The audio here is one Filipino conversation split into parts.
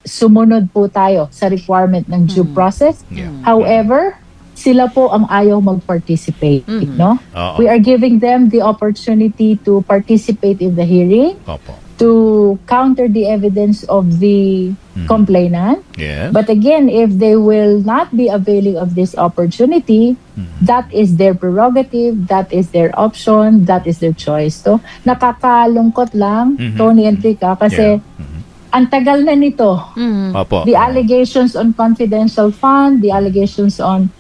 sumunod po tayo sa requirement ng due process. However, sila po ang ayaw mag-participate, no? Oo. We are giving them the opportunity to participate in the hearing, Opo. to counter the evidence of the complainant. Yes. But again, if they will not be availing of this opportunity, that is their prerogative, that is their option, that is their choice. So, nakakalungkot lang, Tony and Rika, kasi ang tagal na nito. Opo. The allegations on confidential fund, the allegations on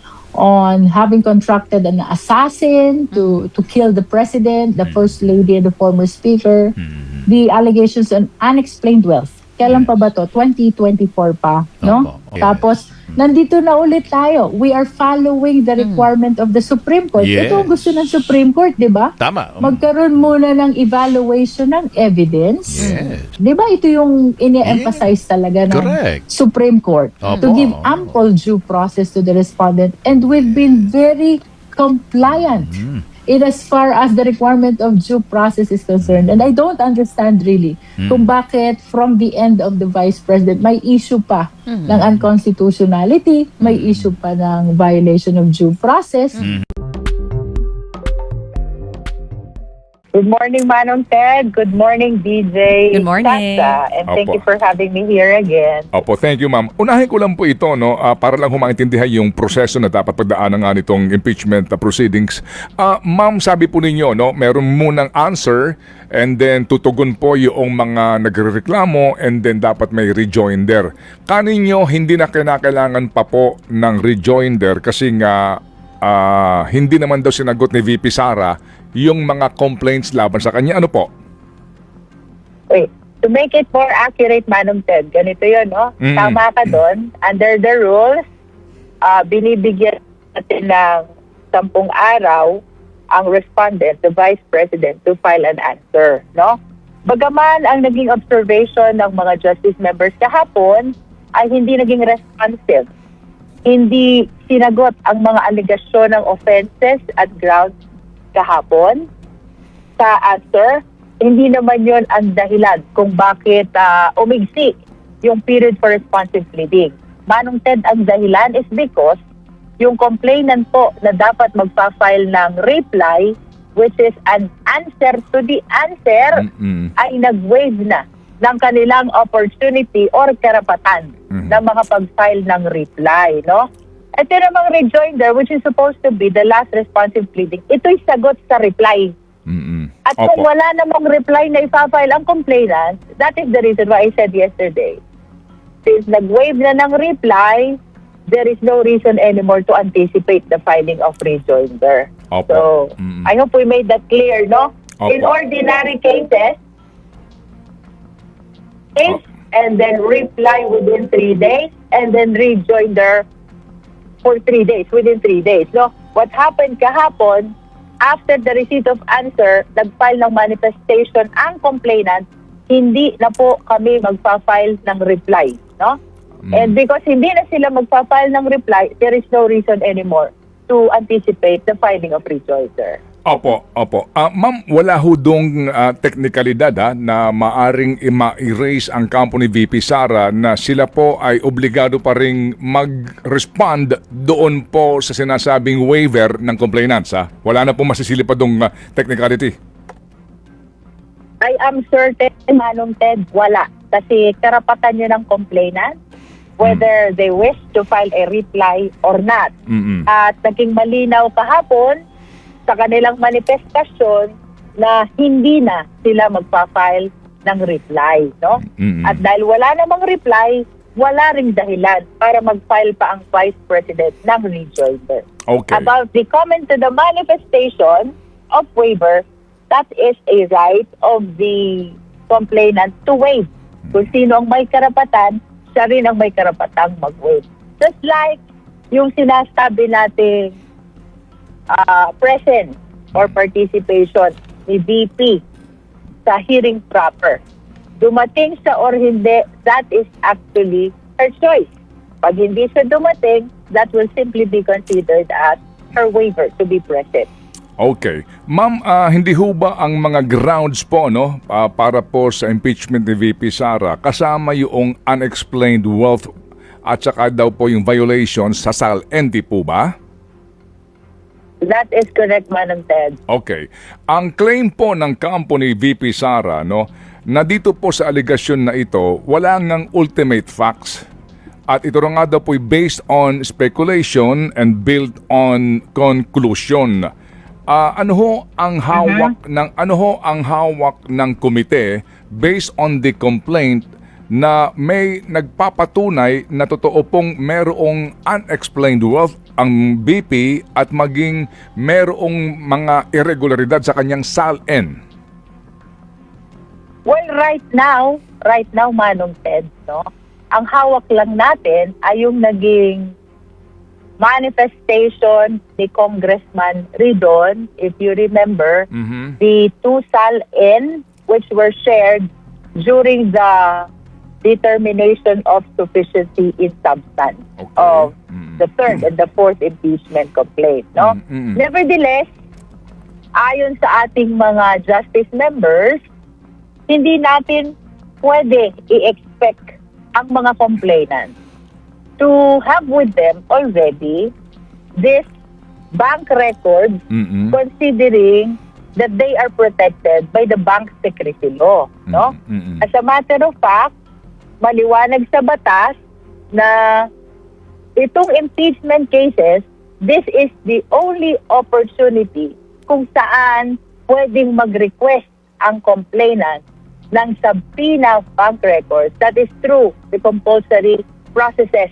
having contracted an assassin to kill the president, the first lady and the former speaker, the allegations on unexplained wealth. Kailan pa ba to? 2024 pa, no? Opo. Tapos, nandito na ulit tayo. We are following the requirement of the Supreme Court. Yes. Ito ang gusto ng Supreme Court, di ba? Tama. Magkaroon muna ng evaluation ng evidence. Yes. Di ba ito yung ini-emphasize talaga ng Correct. Supreme Court to Opo. give ample due process to the respondent, and we've been very compliant in as far as the requirement of due process is concerned. And I don't understand really kung bakit from the end of the Vice President may issue pa ng unconstitutionality, may issue pa ng violation of due process. Good morning, Manong Ted. Good morning, DJ. Good morning. Tata. And thank Opo. you for having me here again. Opo, thank you ma'am. Unahin ko lang po ito no, para lang humaintindihan yung proseso na dapat pagdaanan nga nitong impeachment proceedings. Ma'am, sabi po ninyo, no, meron munang answer and then tutugon po yung mga nagrereklamo and then dapat may rejoinder. Kaninyo hindi na kinakailangan pa po ng rejoinder kasi nga hindi naman daw sinagot ni VP Sara yung mga complaints laban sa kanya. Ano po? Wait, to make it more accurate, Manong Ted, ganito yun, no? Tama ka doon. Under the rules, binibigyan natin ng 10 araw ang respondent, the Vice President, to file an answer, no? Bagaman ang naging observation ng mga justice members kahapon ay hindi naging responsive. Hindi sinagot ang mga alegasyon ng offenses at grounds kahapon sa answer. Hindi naman yon ang dahilan kung bakit umigsi yung period for responsive pleading. Manong Ted, ang dahilan is because yung complainant po na dapat magpa-file ng reply, which is an answer to the answer, ay nag-waive na ng kanilang opportunity or karapatan na makapag-file ng reply, no? Ito namang rejoinder, which is supposed to be the last responsive pleading, ito'y sagot sa reply. At kung Opo. wala namang reply na ipafile ang complainant, that is the reason why I said yesterday, since nag-waive na ng reply, there is no reason anymore to anticipate the filing of rejoinder. Opo. So, I hope we made that clear, no? In Opo. ordinary cases, and then reply within 3 days, and then rejoinder for 3 days, within 3 days. No? What happened kahapon, after the receipt of answer, nag-file ng manifestation ang complainant, hindi na po kami magpa-file ng reply. No? And because hindi na sila magpa-file ng reply, there is no reason anymore to anticipate the filing of rejoinder. Opo, opo. Ma'am, wala ho dong teknikalidad na maaring ma-erase ang kampo ni VP Sara na sila po ay obligado pa rin mag-respond doon po sa sinasabing waiver ng complainants. Wala na po masisilip pa dong technicality. I am certain, Manong Ted, wala. Kasi karapatan nyo ng complainant, whether they wish to file a reply or not. At naging malinaw kahapon sa kanilang manifestasyon na hindi na sila magpa-file ng reply, no? At dahil wala namang reply, wala ring dahilan para mag-file pa ang Vice President ng rejoinder. Okay. About the comment to the manifestation of waiver, that is a right of the complainant to waive. Kung sino ang may karapatan, siya rin ang may karapatang mag-waive. Just like yung sinasabi natin presence or participation ni VP sa hearing proper. Dumating siya or hindi, that is actually her choice. Pag hindi siya dumating, that will simply be considered as her waiver to be present. Okay. Ma'am, hindi ho ba ang mga grounds po no para po sa impeachment ni VP Sara kasama yung unexplained wealth at saka daw po yung violations sa SAL-N, di po ba? That is correct, Manong Ted. Okay. Ang claim po ng kampo ni VP Sara no na dito po sa aligasyon na ito wala ngang ultimate facts. At ito nga daw po based on speculation and built on conclusion. Ano ho ang hawak ng komite based on the complaint na may nagpapatunay na totoo pong merong unexplained wealth ang BP at maging merong mga irregularidad sa kanyang SAL-N? Well, right now, Manong Ted, no? Ang hawak lang natin ay yung naging manifestation ni Congressman Ridon, if you remember, the 2 SAL-N which were shared during the determination of sufficiency in substance of the third and the fourth impeachment complaint. No? Nevertheless, ayon sa ating mga justice members, hindi natin pwede i-expect ang mga complainants to have with them already this bank records, considering that they are protected by the bank secrecy law. No? As a matter of fact, maliwanag sa batas na itong impeachment cases, this is the only opportunity kung saan pwedeng mag-request ang complainant ng subpoena bank records. That is through the compulsory processes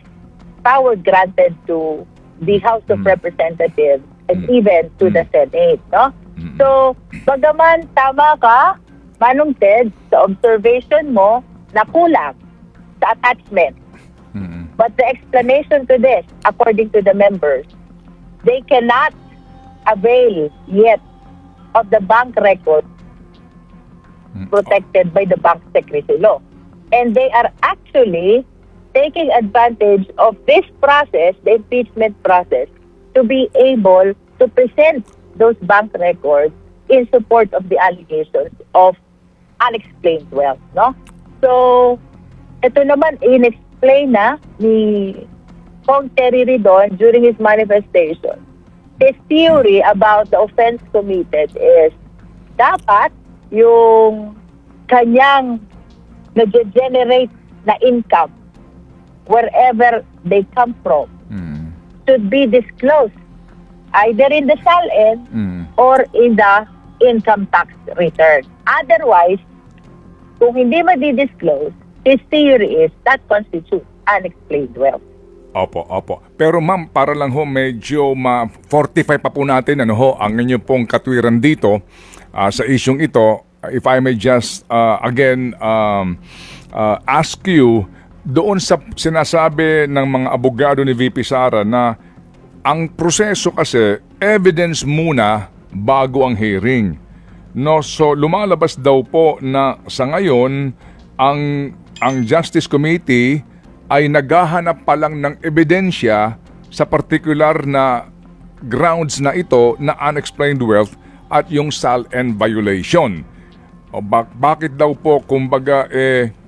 power granted to the House of Representatives and even to the Senate. No? So, bagaman tama ka, Manong Ted, sa observation mo na kulang sa attachment. But the explanation to this, according to the members, they cannot avail yet of the bank record protected by the bank secrecy law. And they are actually taking advantage of this process, the impeachment process, to be able to present those bank records in support of the allegations of unexplained wealth. No? So, ito naman, in-explain na ni Kong Terry Ridon during his manifestation. His theory about the offense committed is dapat yung kanyang nag-generate na income wherever they come from should be disclosed either in the SAL-N or in the income tax return. Otherwise, kung hindi ma-disclose, his theory is that constitutes unexplained wealth. Opo. Pero ma'am, para lang ho medyo ma-fortify pa po natin ang inyo pong katwiran dito sa isyong ito, if I may just again ask you, doon sa sinasabi ng mga abogado ni VP Sara na ang proseso kasi evidence muna bago ang hearing. No, so lumalabas daw po na sa ngayon ang Justice Committee ay naghahanap pa lang ng ebidensya sa particular na grounds na ito na unexplained wealth at yung SAL-N violation. O bakit daw po kumbaga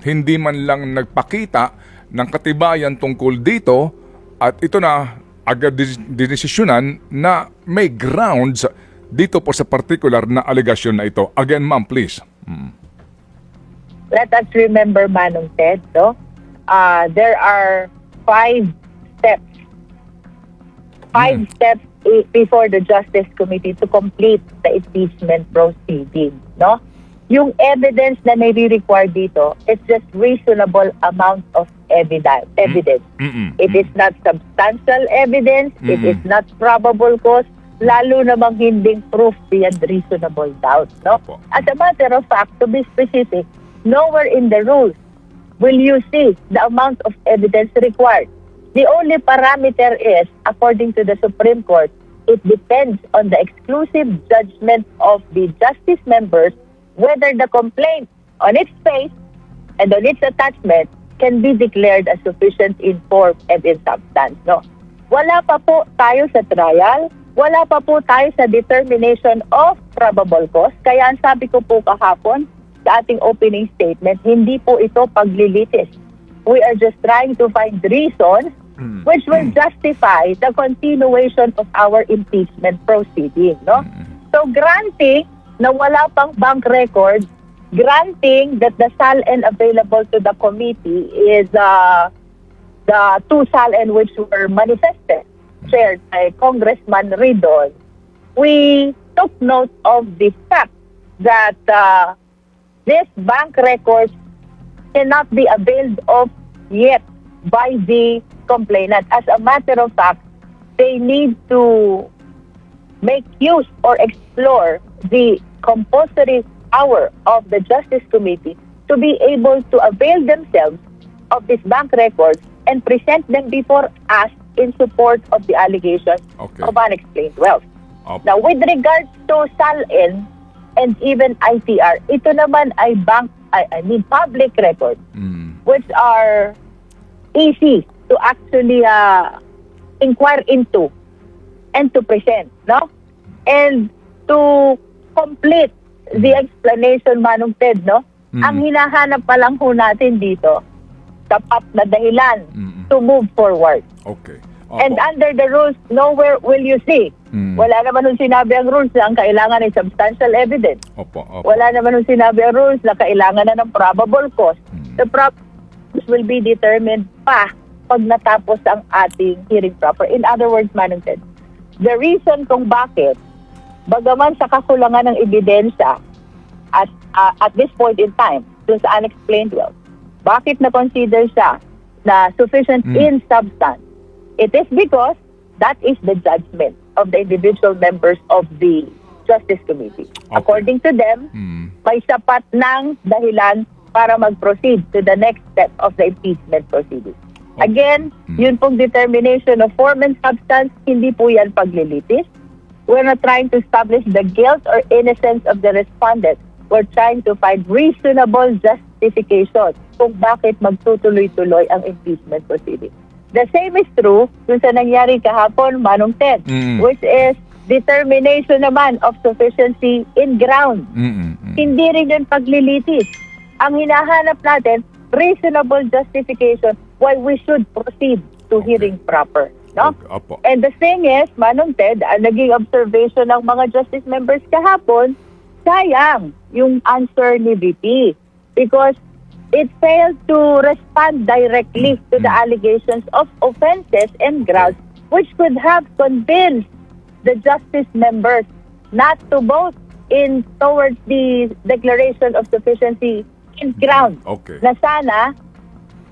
hindi man lang nagpakita ng katibayan tungkol dito at ito na agad dinesisyonan na may grounds dito po sa particular na allegation na ito. Again, ma'am, please. Let us remember, Manong Ted, no? There are 5 steps. 5 steps before the Justice Committee to complete the impeachment proceeding, no? Yung evidence na may require dito, it's just reasonable amount of evidence. It is not substantial evidence, it is not probable cause, lalo namang hinding proof beyond reasonable doubt. No? As a matter of fact, to be specific, nowhere in the rules will you see the amount of evidence required. The only parameter is, according to the Supreme Court, it depends on the exclusive judgment of the justice members whether the complaint on its face and on its attachment can be declared as sufficient in form and in substance. No? Wala pa po tayo sa trial, wala pa po tayo sa determination of probable cause. Kaya ang sabi ko po kahapon sa ating opening statement, hindi po ito paglilitis. We are just trying to find reasons which will justify the continuation of our impeachment proceeding. No? So granting na wala pang bank record, granting that the SALN available to the committee is the two SALN which were manifested, chaired by Congressman Ridon, we took note of the fact that this bank records cannot be availed of yet by the complainant. As a matter of fact, they need to make use or explore the compulsory power of the Justice Committee to be able to avail themselves of these bank records and present them before us in support of the allegations of unexplained wealth. Now, with regards to SALN and even ITR, ito naman ay public records which are easy to actually inquire into and to present, no? And to complete the explanation, Manong Ted, no? Ang hinahanap pa lang ho natin dito, sapat na dahilan to move forward. Okay. And under the rules, nowhere will you see. Wala naman nung sinabi ang rules na ang kailangan ay substantial evidence. Wala naman nung sinabi ang rules na kailangan na ng probable cause. The probable cause will be determined pa pag natapos ang ating hearing proper. In other words, Manong Ted, the reason kung bakit, bagaman sa kakulangan ng ebidensya at this point in time, dun sa unexplained wealth, bakit na-consider siya na sufficient in substance? It is because that is the judgment of the individual members of the Justice Committee. According to them, may sapat ng dahilan para mag-proceed to the next step of the impeachment proceedings. Again, yun pong determination of form and substance, hindi po yan paglilitis. We're not trying to establish the guilt or innocence of the respondent. We're trying to find reasonable justification kung bakit magtutuloy-tuloy ang impeachment proceeding. The same is true dun sa nangyari kahapon, Manong Ted, which is determination naman of sufficiency in ground. Hindi rin yun paglilitis. Ang hinahanap natin, reasonable justification why we should proceed to hearing proper. No? And the thing is, Manong Ted, ang naging observation ng mga justice members kahapon, sayang yung answer ni VP because it failed to respond directly to the allegations of offenses and grounds which could have convinced the justice members not to vote in towards the declaration of sufficiency in ground na sana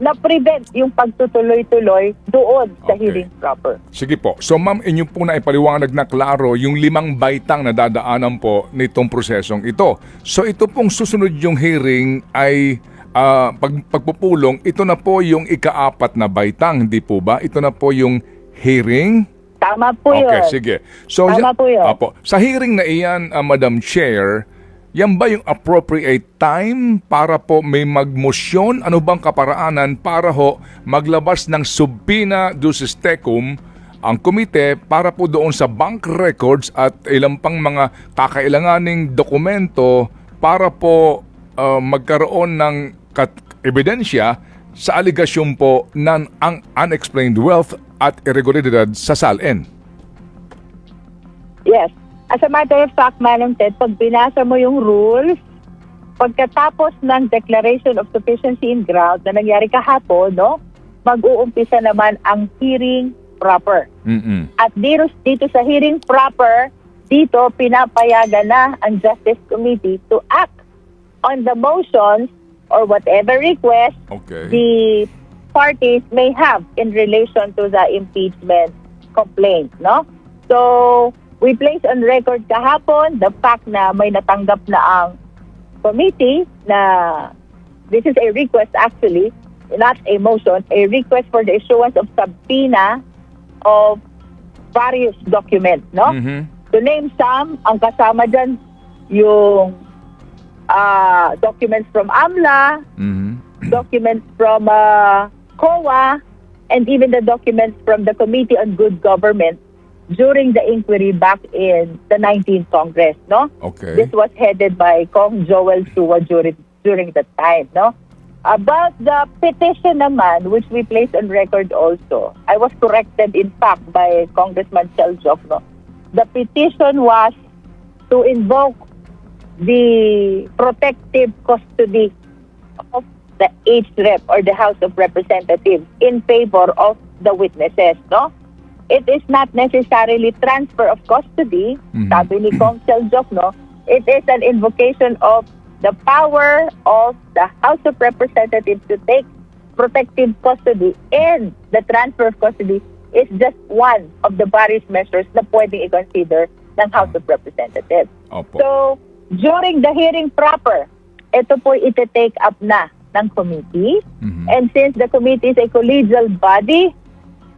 na-prevent yung pagtutuloy-tuloy doon sa hearing proper. Sige po. So ma'am, inyo po na ipaliwanag na klaro yung 5 baitang na dadaanan po nitong prosesong ito. So ito pong susunod yung hearing ay pagpupulong, ito na po yung ika-4 na baitang, hindi po ba? Ito na po yung hearing? Tama po yun. Okay, sige. So, tama po yun. Sa hearing na iyan, Madam Chair, yan ba yung appropriate time para po may magmosyon? Ano bang kaparaanan para ho maglabas ng subpoena ducis tecum ang komite para po doon sa bank records at ilang pang mga kakailanganing dokumento para po magkaroon ng ebidensya sa aligasyon po ng ang unexplained wealth at irregularidad sa SALN? Yes. As a matter of fact, Manong Ted, pag binasa mo yung rules, pagkatapos ng declaration of sufficiency in ground na nangyari kahapon, no, mag-uumpisa naman ang hearing proper. At dito sa hearing proper, dito pinapayagan na ang Justice Committee to act on the motions or whatever request the parties may have in relation to the impeachment complaint, no? So, we place on record kahapon the fact na may natanggap na ang committee na this is a request actually, not a motion, a request for the issuance of subpoena of various documents, no? To name some, ang kasama dyan yung documents from AMLA, documents from COA, and even the documents from the Committee on Good Government during the inquiry back in the 19th Congress, no? Okay. This was headed by Kong Joel Sua during that time, no? About the petition naman, which we placed on record also, I was corrected in fact by Congressman Chel Jokno. The petition was to invoke the protective custody of the HREP or the House of Representatives in favor of the witnesses, no? It is not necessarily transfer of custody, sabi ni Kong Chel Jokno. It is an invocation of the power of the House of Representatives to take protective custody, and the transfer of custody is just one of the various measures na pwedeng i-consider ng House of Representatives. Opo. So, during the hearing proper, ito po iti-take up na ng committee. And since the committee is a collegial body,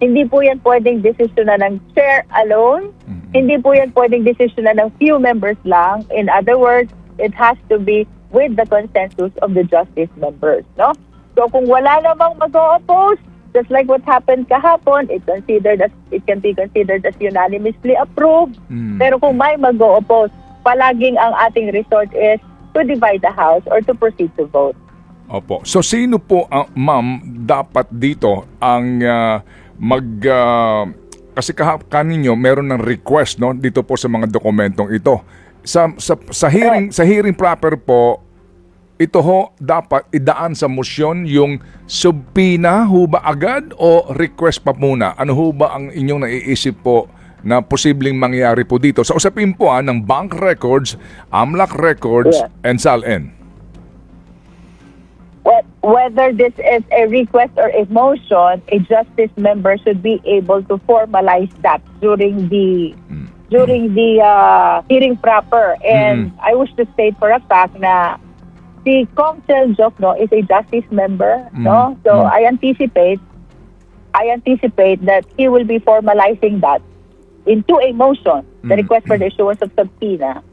hindi po yan pwedeng desisyon na ng chair alone. Hindi po yan pwedeng desisyon na ng few members lang. In other words, it has to be with the consensus of the justice members, no? So kung wala namang mag-o-oppose, just like what happened kahapon, it can be considered as unanimously approved. Pero kung may mag-o-oppose, palaging ang ating resort is to divide the house or to proceed to vote. Opo. So sino po, ma'am, dapat dito ang kasi kaninyo meron ng request, no, dito po sa mga dokumentong ito. Sa hearing proper po, ito ho dapat idaan sa motion yung subpina ho ba agad o request pa muna? Ano ho ba ang inyong naiisip po na posibleng mangyari po dito? Sa usapin po ng bank records, AMLAC records, and SALN. Whether this is a request or a motion, a justice member should be able to formalize that during the hearing proper. And I wish to state for a fact na si Kong Chel Jokno is a justice member, no? So I anticipate that he will be formalizing that into a motion, the request for the issuance of subpoena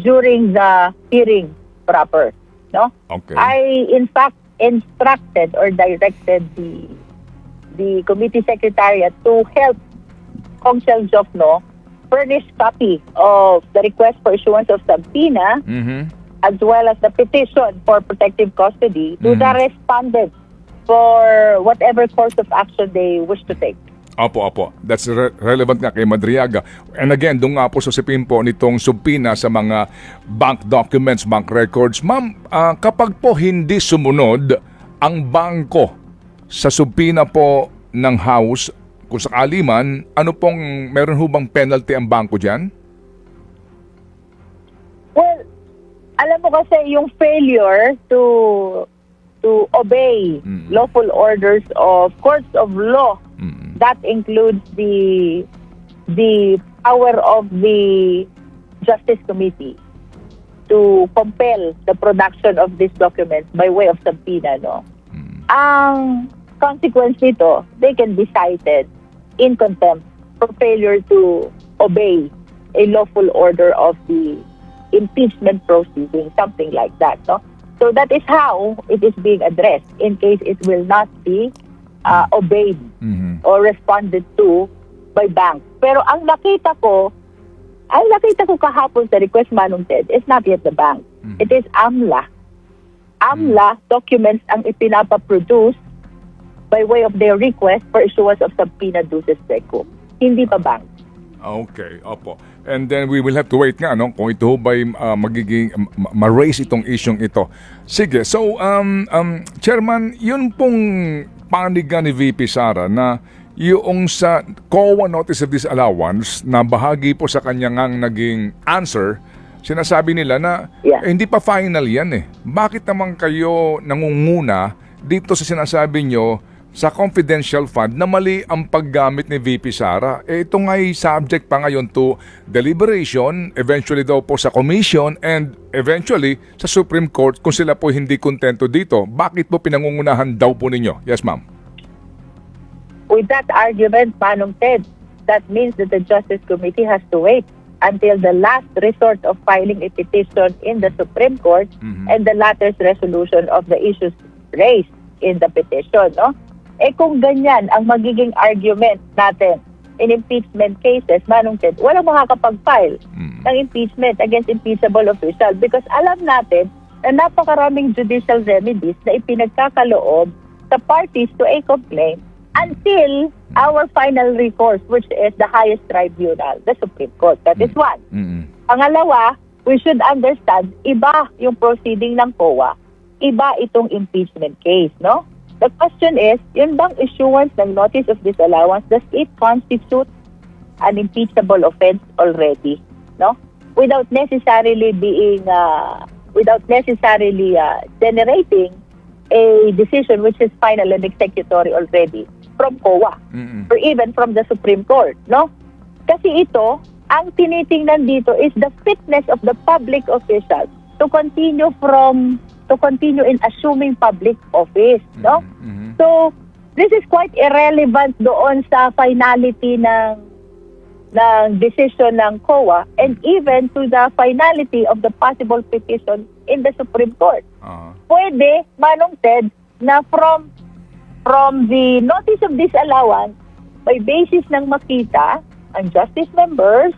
during the hearing proper, no? Okay. I in fact instructed or directed the committee secretariat to help Kong Chel Jokno furnish copy of the request for issuance of subpoena as well as the petition for protective custody to the respondents for whatever course of action they wish to take. Opo. That's relevant nga kay Madriaga. And again, doon nga po susipin po nitong subpina sa mga bank documents, bank records. Ma'am, kapag po hindi sumunod ang bangko sa subpina po ng House, kung sakali man, ano pong, meron hubang penalty ang bangko dyan? Well, alam mo kasi yung failure to obey lawful orders of courts of law, that includes the power of the Justice Committee to compel the production of these documents by way of subpoena, no? Ang consequence nito, they can be cited in contempt for failure to obey a lawful order of the impeachment proceeding, something like that, no? So that is how it is being addressed in case it will not be obeyed or responded to by banks. Pero ang nakita ko kahapon sa request, Manong Ted, is not yet the bank. It is AMLA. AMLA documents ang ipinapaproduce by way of their request for issuance of subpoena duces seco. Hindi pa bank. Okay, opo. And then we will have to wait nga, no, kung ito ba'y magiging ma-raise itong isyong ito. Sige, so Chairman, yun pong panigan ni VP Sara na yung sa COA Notice of Disallowance na bahagi po sa kanyang naging answer, sinasabi nila na hindi pa final yan eh. Bakit naman kayo nangunguna dito sa sinasabi nyo sa confidential fund na mali ang paggamit ni VP Sara? Ito nga'y subject pa ngayon to deliberation, eventually daw po sa commission, and eventually sa Supreme Court kung sila po hindi kontento dito. Bakit po pinangungunahan daw po ninyo? Yes, ma'am. With that argument, Manong Ted, that means that the Justice Committee has to wait until the last resort of filing a petition in the Supreme Court and the latter's resolution of the issues raised in the petition, no? Kung ganyan ang magiging argument natin in impeachment cases, Manong Ted, walang makakapag-file ng impeachment against impeachable official because alam natin na napakaraming judicial remedies na ipinagkakaloob sa parties to a complaint until our final recourse, which is the highest tribunal, the Supreme Court. That is one. Pangalawa, we should understand, iba yung proceeding ng COA, iba itong impeachment case, no? The question is, yun bang issuance ng notice of disallowance, does it constitute an impeachable offense already, no? Without necessarily generating a decision which is final and executory already from COA or even from the Supreme Court, no? Kasi ito, ang tinitingnan dito is the fitness of the public official to continue in assuming public office, no? So, this is quite irrelevant doon sa finality ng decision ng COA and even to the finality of the possible petition in the Supreme Court. Pwede, Manong Ted, na from the notice of disallowance, may basis ng makita ang justice members,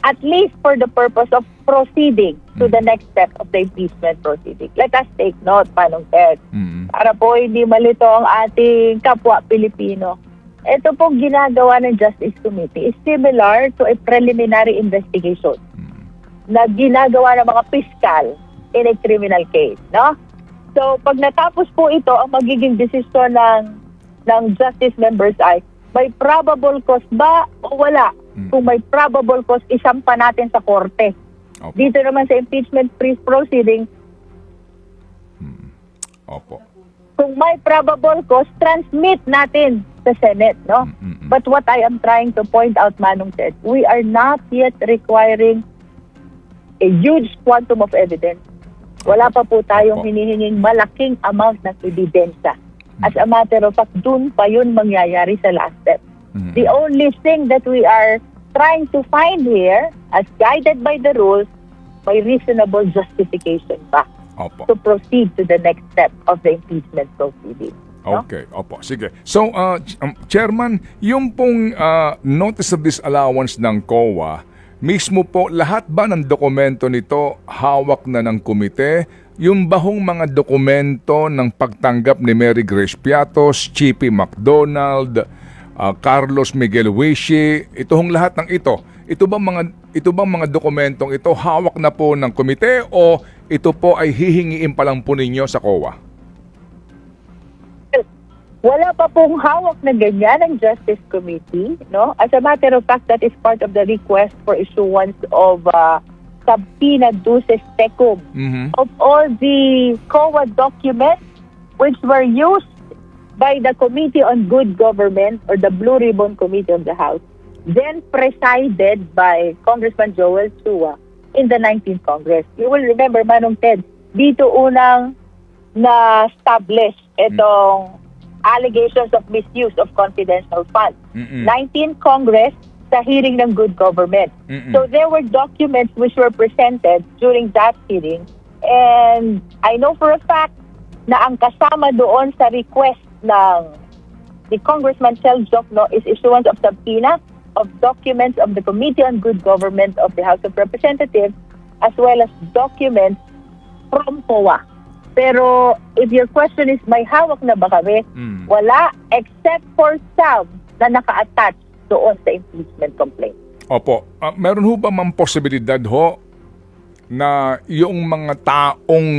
at least for the purpose of proceeding to the next step of the impeachment proceeding. Let us take note, Manong Ted, para po hindi malito ang ating kapwa Pilipino. Ito pong ginagawa ng Justice Committee is similar to a preliminary investigation na ginagawa ng mga piskal in a criminal case, no? So, pag natapos po ito, ang magiging desisyon ng justice members ay may probable cause ba o wala? Kung may probable cause, isampa natin sa korte. Opo. Dito naman sa impeachment proceeding, kung may probable cause, transmit natin sa Senate, no? But what I am trying to point out, Manong Ted, we are not yet requiring a huge quantum of evidence. Wala pa po tayong hinihinging malaking amount ng ebidensya. As a matter of fact, dun pa yun mangyayari sa last step. The only thing that we are trying to find here, as guided by the rules, may reasonable justification pa to proceed to the next step of the impeachment proceeding. No? Okay, sige. So, Chairman, yung pong notice of disallowance ng COA, mismo po, lahat ba ng dokumento nito hawak na ng komite? Yung bahong mga dokumento ng pagtanggap ni Mary Grace Piatos, Chippy McDonald, Carlos Miguel Wishi, ito hong lahat ng ito bang mga dokumentong ito hawak na po ng komite o ito po ay hihingiin pa lang po ninyo sa COA? Wala pa pong hawak na ganyan ng Justice Committee, no? As a matter of fact, that is part of the request for issuance of subpoena duces tecum of all the COA documents which were used by the Committee on Good Government or the Blue Ribbon Committee of the House, then presided by Congressman Joel Chua in the 19th Congress. You will remember, Manong Ted, dito unang na-establish itong allegations of misuse of confidential funds. 19th Congress sa hearing ng Good Government. So there were documents which were presented during that hearing, and I know for a fact na ang kasama doon sa request ng the Congressman Sel Jokno is issuance of subpoena of documents of the Committee on Good Government of the House of Representatives as well as documents from COA. Pero if your question is may hawak na ba kami? Wala, except for some na naka-attach doon sa impeachment complaint. Opo. Meron ho ba mang posibilidad ho na yung mga taong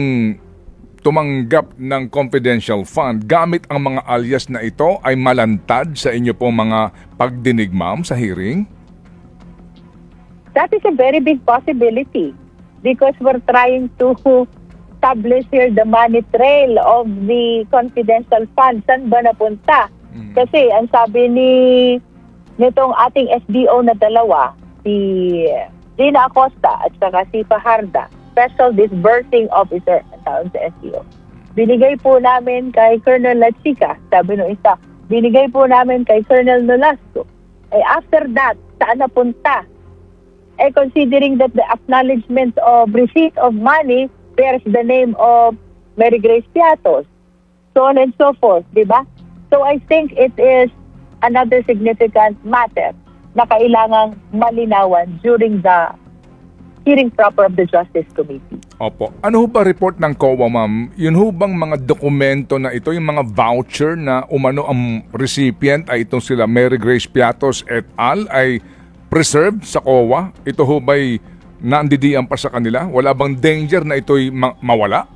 tumanggap ng confidential fund gamit ang mga alias na ito ay malantad sa inyo pong mga pagdinig, ma'am, sa hearing? That is a very big possibility because we're trying to establish here the money trail of the confidential fund. Saan ba napunta? Kasi ang sabi nitong ating SDO na dalawa, si Gina Acosta at saka si Fajarda, Special Disbursing Officer ang tawag sa SDO. Binigay po namin kay Colonel Lachica, sabi nung isa, binigay po namin kay Colonel Nolasco. After that, saan napunta? Considering that the acknowledgement of receipt of money bears the name of Mary Grace Piatos, so on and so forth, di ba? So I think it is another significant matter na kailangang malinawan during the hearing proper of the Justice Committee. Opo. Ano ho ba report ng COA, ma'am? Yun ho bang mga dokumento na ito, yung mga voucher na umano ang recipient ay itong sila Mary Grace Piatos et al. Ay preserved sa COA? Ito ho ba'y nandidiyan pa sa kanila? Wala bang danger na ito'y mawala?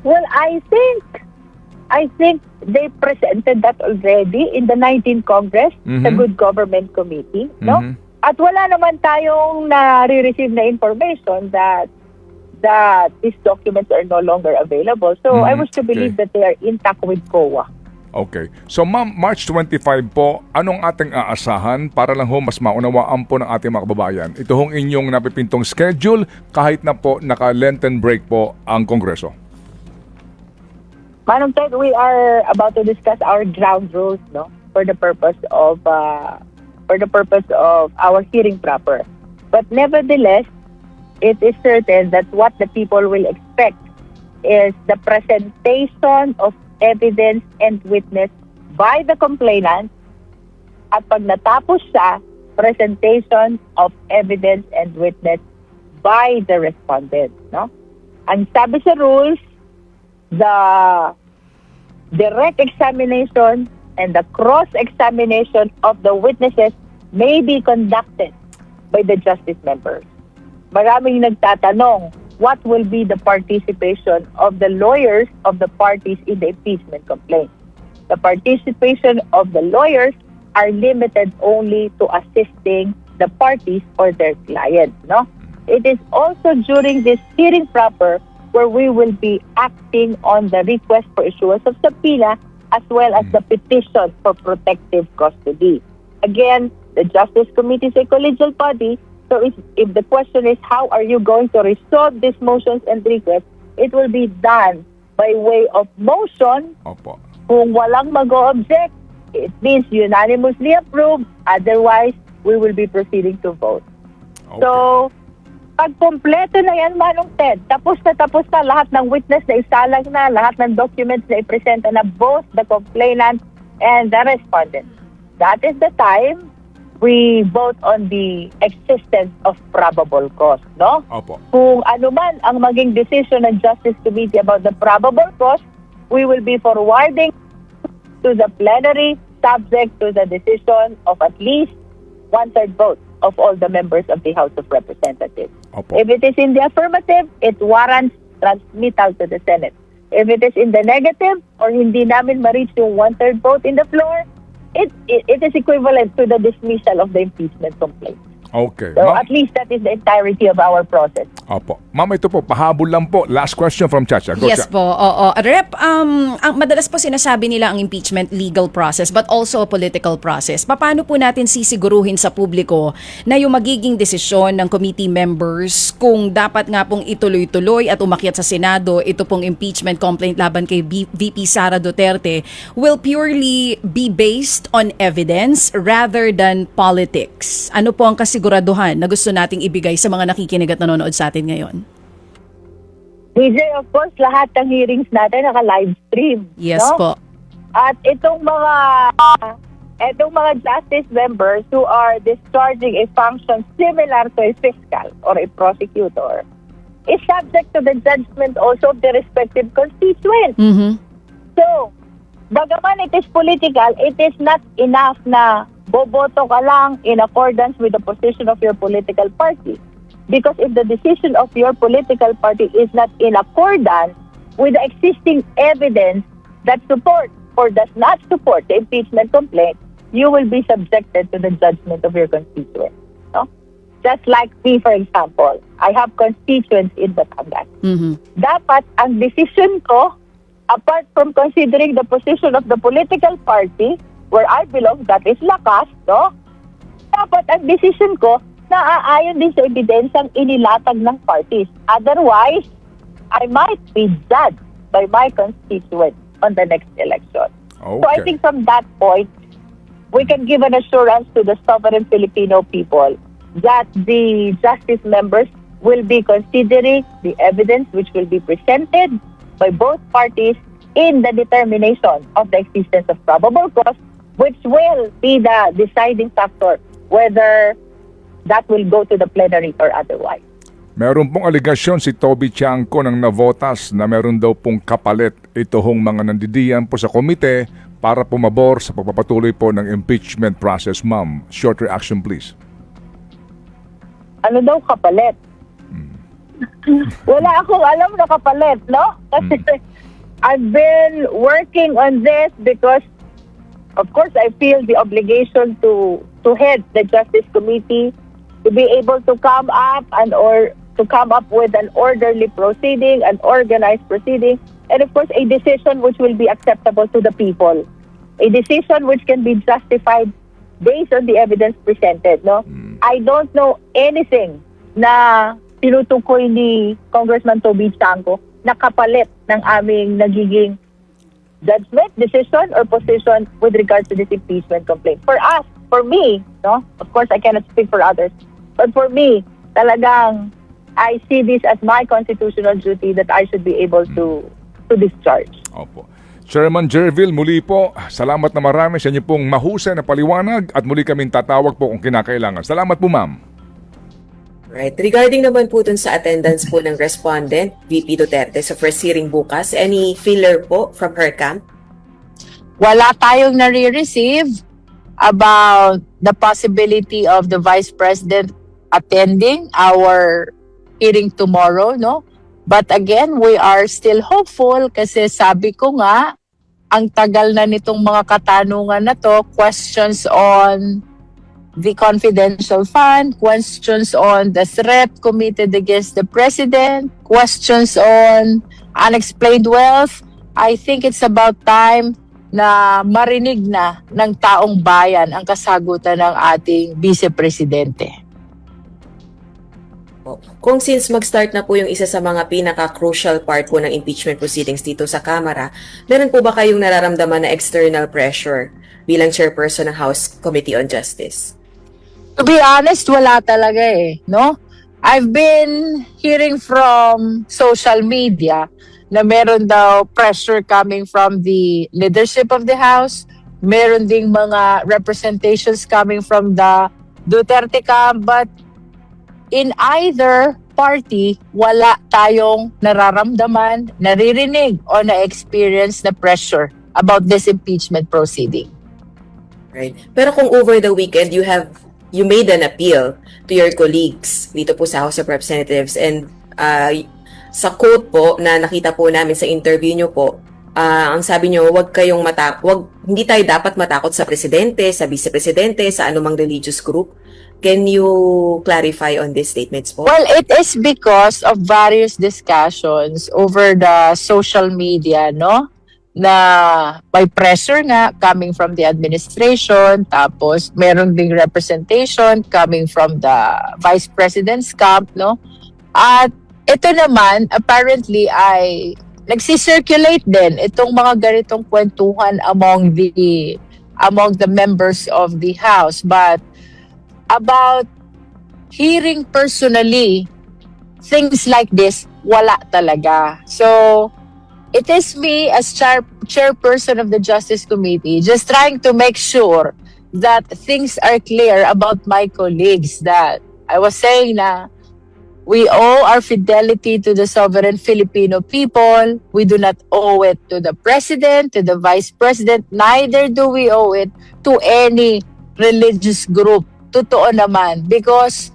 Well, I think they presented that already in the 19th Congress, the Good Government Committee, no? At wala naman tayong na-receive na information that these documents are no longer available. So I wish to believe that they are intact with COA. Okay. So ma'am, March 25 po, anong ating aasahan para lang ho mas maunawaan po ng ating mga kababayan? Ito hong inyong napipintong schedule kahit na po naka-Lenten break po ang Kongreso. Manong Ted, we are about to discuss our ground rules, no, for the purpose of our hearing proper. But nevertheless, it is certain that what the people will expect is the presentation of evidence and witness by the complainant, at pag natapos siya, presentation of evidence and witness by the respondent, no? Ang sabi sa rules, the direct examination and the cross-examination of the witnesses may be conducted by the justice members. Maraming nagtatanong, what will be the participation of the lawyers of the parties in the impeachment complaint? The participation of the lawyers are limited only to assisting the parties or their clients, no? It is also during this hearing proper where we will be acting on the request for issuance of subpoena as well as the petition for protective custody. Again, the Justice Committee is a collegial body, so if the question is how are you going to resolve these motions and requests, it will be done by way of motion. Opo. Kung walang mag-o-object, it means unanimously approved. Otherwise, we will be proceeding to vote. Okay. So, pag kompleto na yan, Manong Ted, tapos na lahat ng witness na isalang na, lahat ng documents na ipresenta na both the complainant and the respondent. That is the time we vote on the existence of probable cause, no? Opo. Kung ano man ang maging decision ng Justice Committee about the probable cause, we will be forwarding to the plenary subject to the decision of at least one-third vote of all the members of the House of Representatives. Opo. If it is in the affirmative, it warrants transmittal to the Senate. If it is in the negative or hindi namin ma-reach yung one-third vote in the floor, it is equivalent to the dismissal of the impeachment complaint. Okay. So at least that is the entirety of our process. Opo. Ma'am, ito po, pahabol lang po. Last question from Chacha. Go, Yes Cha. po, oo. Rep, madalas po sinasabi nila ang impeachment legal process but also a political process. Paano po natin sisiguruhin sa publiko na yung magiging desisyon ng committee members kung dapat nga pong ituloy-tuloy at umakyat sa Senado ito pong impeachment complaint laban kay VP Sara Duterte will purely be based on evidence rather than politics? Ano po ang kasiguraduhan na gusto nating ibigay sa mga nakikinig at nanonood sa atin ngayon? DJ, of course, lahat ng hearings natin naka-live stream. Yes no? po. At itong mga justice members who are discharging a function similar to a fiscal or a prosecutor is subject to the judgment also of the respective constituents. So, bagaman it is political, it is not enough na boboto ka lang in accordance with the position of your political party. Because if the decision of your political party is not in accordance with the existing evidence that supports or does not support the impeachment complaint, you will be subjected to the judgment of your constituents. No? Just like me, for example, I have constituents in Batangas. Dapat ang decision ko, apart from considering the position of the political party where I belong, that is Lakas, no? Dapat ang decision ko, naaayon din sa ebidensyang inilatag ng parties. Otherwise, I might be judged by my constituents on the next election. Okay. So I think from that point, we can give an assurance to the sovereign Filipino people that the justice members will be considering the evidence which will be presented by both parties in the determination of the existence of probable cause, which will be the deciding factor whether that will go to the plenary or otherwise. Meron pong aligasyon si Toby Tiangco ng Navotas na meron daw pong kapalit ito hong mga nandidiyan po sa komite para pumabor sa pagpapatuloy po ng impeachment process, ma'am. Short reaction, please. Ano daw kapalit? Wala akong alam na kapalit, no? Kasi I've been working on this because, of course, I feel the obligation to head the Justice Committee, to be able to come up with an orderly proceeding, an organized proceeding, and of course a decision which will be acceptable to the people. A decision which can be justified based on the evidence presented, no? I don't know anything na tinutukoy ni Congressman Toby Tiangco na kapalit ng aming nagiging judgment, decision, or position with regards to this impeachment complaint. For us, for me, no? Of course, I cannot speak for others, but for me, talagang I see this as my constitutional duty that I should be able to discharge. Opo. Chairman Jervil, muli po, salamat na marami sa inyo pong mahusay na paliwanag at muli kaming tatawag po kung kinakailangan. Salamat po, ma'am. Right. Regarding naman po dun sa attendance po ng respondent, VP Duterte, sa first hearing bukas, any filler po from her camp? Wala tayong nare-receive about the possibility of the Vice President attending our hearing tomorrow, no? But again, we are still hopeful kasi sabi ko nga, ang tagal na nitong mga katanungan na to, questions on the confidential fund, questions on the threat committed against the president, questions on unexplained wealth. I think it's about time na marinig na ng taong bayan ang kasagutan ng ating vice-presidente. Kung since mag-start na po yung isa sa mga pinaka-crucial part po ng impeachment proceedings dito sa Kamara, meron po ba kayong nararamdaman na external pressure bilang chairperson ng House Committee on Justice? To be honest, wala talaga no? I've been hearing from social media na meron daw pressure coming from the leadership of the House, meron ding mga representations coming from the Duterte camp, but in either party, wala tayong nararamdaman, naririnig, o na-experience na pressure about this impeachment proceeding. Right. Pero kung over the weekend, you made an appeal to your colleagues dito po sa House of Representatives, and sa quote po na nakita po namin sa interview nyo po, ang sabi nyo, hindi tayo dapat matakot sa presidente, sa vice-presidente, sa anumang religious group. Can you clarify on these statements po? Well, it is because of various discussions over the social media, no? Na by pressure nga coming from the administration, tapos meron ding representation coming from the Vice President's camp, no? At ito naman, apparently, ay nagsisirculate din itong mga ganitong kwentuhan among the members of the House. But about hearing personally things like this, wala talaga. So, it is me as chairperson of the Justice Committee just trying to make sure that things are clear about my colleagues, that I was saying na we owe our fidelity to the sovereign Filipino people. We do not owe it to the President, to the Vice President, neither do we owe it to any religious group. Totoo naman, because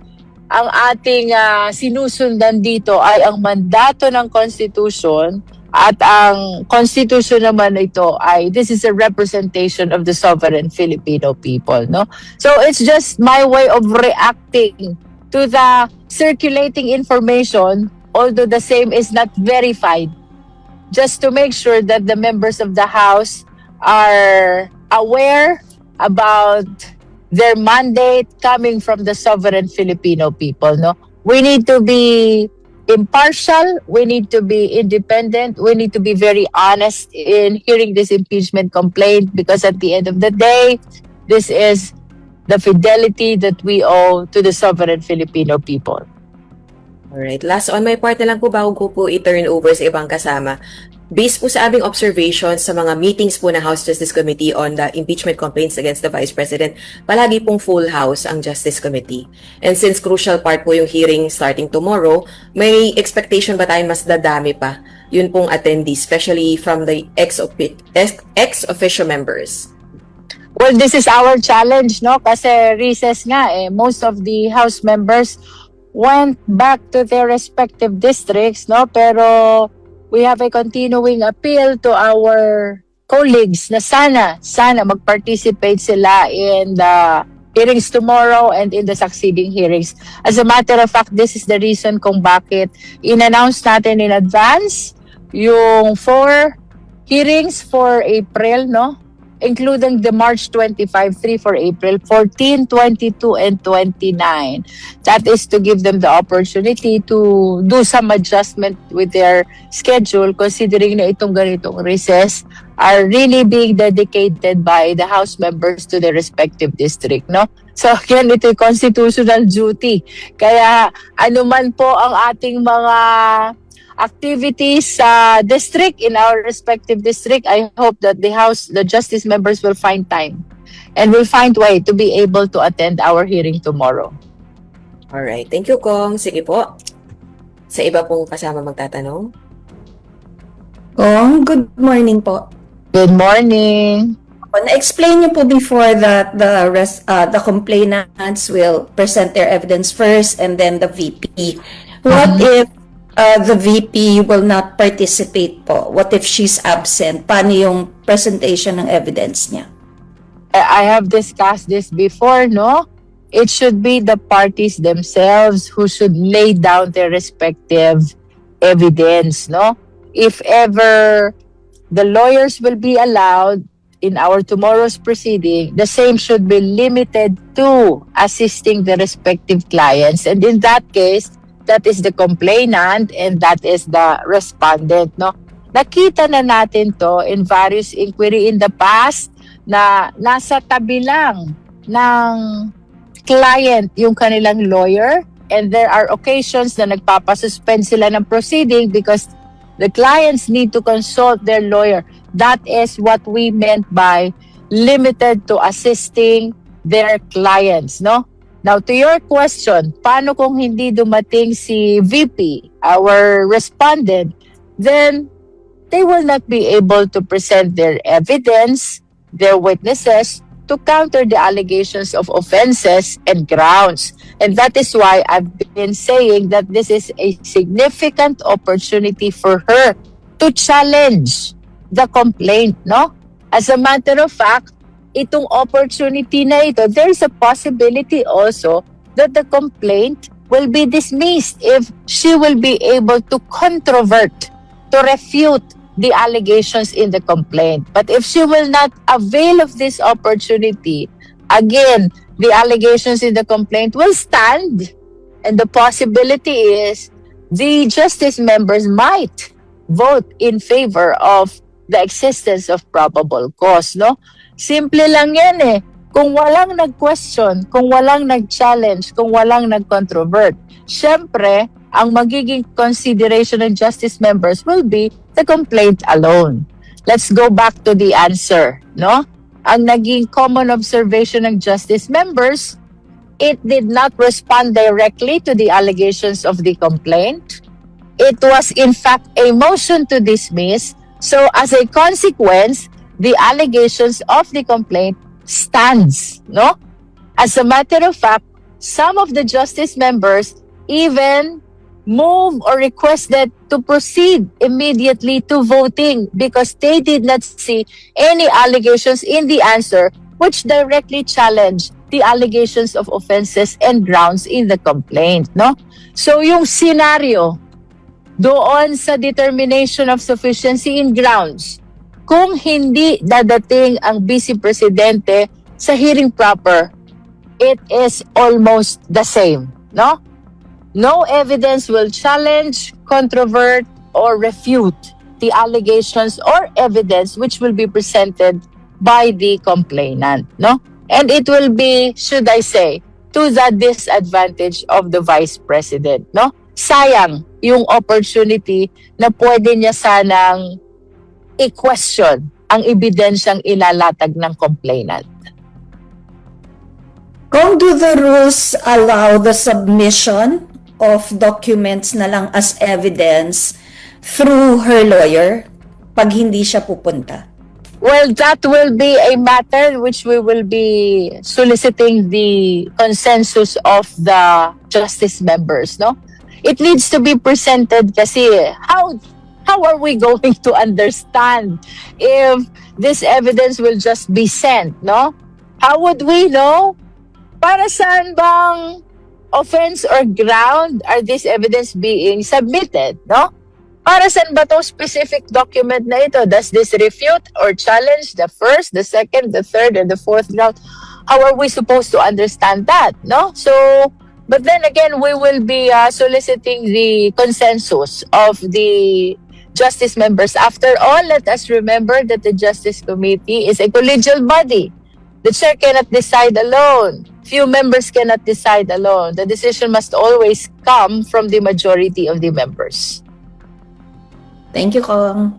ang ating sinusundan dito ay ang mandato ng Constitution, at ang Constitution naman ito ay this is a representation of the sovereign Filipino people, no? So it's just my way of reacting to the circulating information, although the same is not verified, just to make sure that the members of the House are aware about their mandate coming from the sovereign Filipino people, no? We need to be impartial, we need to be independent, we need to be very honest in hearing this impeachment complaint, because at the end of the day, this is the fidelity that we owe to the sovereign Filipino people. Alright, last on my part na lang po bago ko po i-turn over sa ibang kasama. based po sa aming observations sa mga meetings po ng House Justice Committee on the impeachment complaints against the Vice President, palagi pong full house ang Justice Committee. And since crucial part po yung hearing starting tomorrow, may expectation ba tayong mas dadami pa yun pong attendees, especially from the ex-officio members? Well, this is our challenge, no? Kasi recess nga most of the House members went back to their respective districts, no? Pero we have a continuing appeal to our colleagues na sana mag-participate sila in the hearings tomorrow and in the succeeding hearings. As a matter of fact, this is the reason kung bakit in-announce natin in advance yung 4 hearings for April, no? Including the March 25, 3 for April, 14, 22, and 29. That is to give them the opportunity to do some adjustment with their schedule, considering na itong ganitong recess are really being dedicated by the House members to their respective district, no? So again, ito yung constitutional duty. Kaya anuman po ang ating mga activities sa district, in our respective district, I hope that the Justice members will find time and will find way to be able to attend our hearing tomorrow. Alright, thank you, Kong. Sige po. Sa iba pong kasama magtatanong. Good morning po. Good morning. Na-explain niyo po before that the complainants will present their evidence first and then the VP. What if the VP will not participate po? What if she's absent? Paano yung presentation ng evidence niya? I have discussed this before, no? It should be the parties themselves who should lay down their respective evidence, no? If ever the lawyers will be allowed in our tomorrow's proceeding, the same should be limited to assisting the respective clients. And in that case, that is the complainant and that is the respondent, no? Nakita na natin to in various inquiry in the past na nasa tabi lang ng client yung kanilang lawyer, and there are occasions na nagpapasuspend sila ng proceeding because the clients need to consult their lawyer. That is what we meant by limited to assisting their clients, no? Now, to your question, paano kung hindi dumating si VP, our respondent, then they will not be able to present their evidence, their witnesses, to counter the allegations of offenses and grounds. And that is why I've been saying that this is a significant opportunity for her to challenge the complaint, no? As a matter of fact, itong opportunity na ito, there's a possibility also that the complaint will be dismissed if she will be able to controvert, to refute the allegations in the complaint. But if she will not avail of this opportunity, again, the allegations in the complaint will stand. And the possibility is the justice members might vote in favor of the existence of probable cause, no? Simple lang yan eh. Kung walang nag-question, kung walang nag-challenge, kung walang nag-controvert, syempre, ang magiging consideration ng justice members will be the complaint alone. Let's go back to the answer, no? Ang naging common observation ng justice members, it did not respond directly to the allegations of the complaint. It was in fact a motion to dismiss. So as a consequence, the allegations of the complaint stands, no? As a matter of fact, some of the justice members even move or requested to proceed immediately to voting because they did not see any allegations in the answer which directly challenge the allegations of offenses and grounds in the complaint, no? So yung scenario doon sa determination of sufficiency in grounds, kung hindi dadating ang Vice Presidente sa hearing proper, it is almost the same, no? No evidence will challenge, controvert, or refute the allegations or evidence which will be presented by the complainant, no? And it will be, should I say, to the disadvantage of the Vice President, no? Sayang yung opportunity na pwede niya sanang i-question ang ebidensyang ilalatag ng complainant. Kung do the rules allow the submission of documents na lang as evidence through her lawyer pag hindi siya pupunta? Well, that will be a matter which we will be soliciting the consensus of the justice members, no? It needs to be presented kasi how are we going to understand if this evidence will just be sent, no? How would we know? Para saan bang offense or ground are this evidence being submitted, no? Para saan ba itong specific document na ito? Does this refute or challenge the first, the second, the third, and the fourth ground? How are we supposed to understand that, no? So, but then again, we will be soliciting the consensus of the justice members. After all, let us remember that the Justice Committee is a collegial body. The chair cannot decide alone. Few members cannot decide alone. The decision must always come from the majority of the members. Thank you, Kong.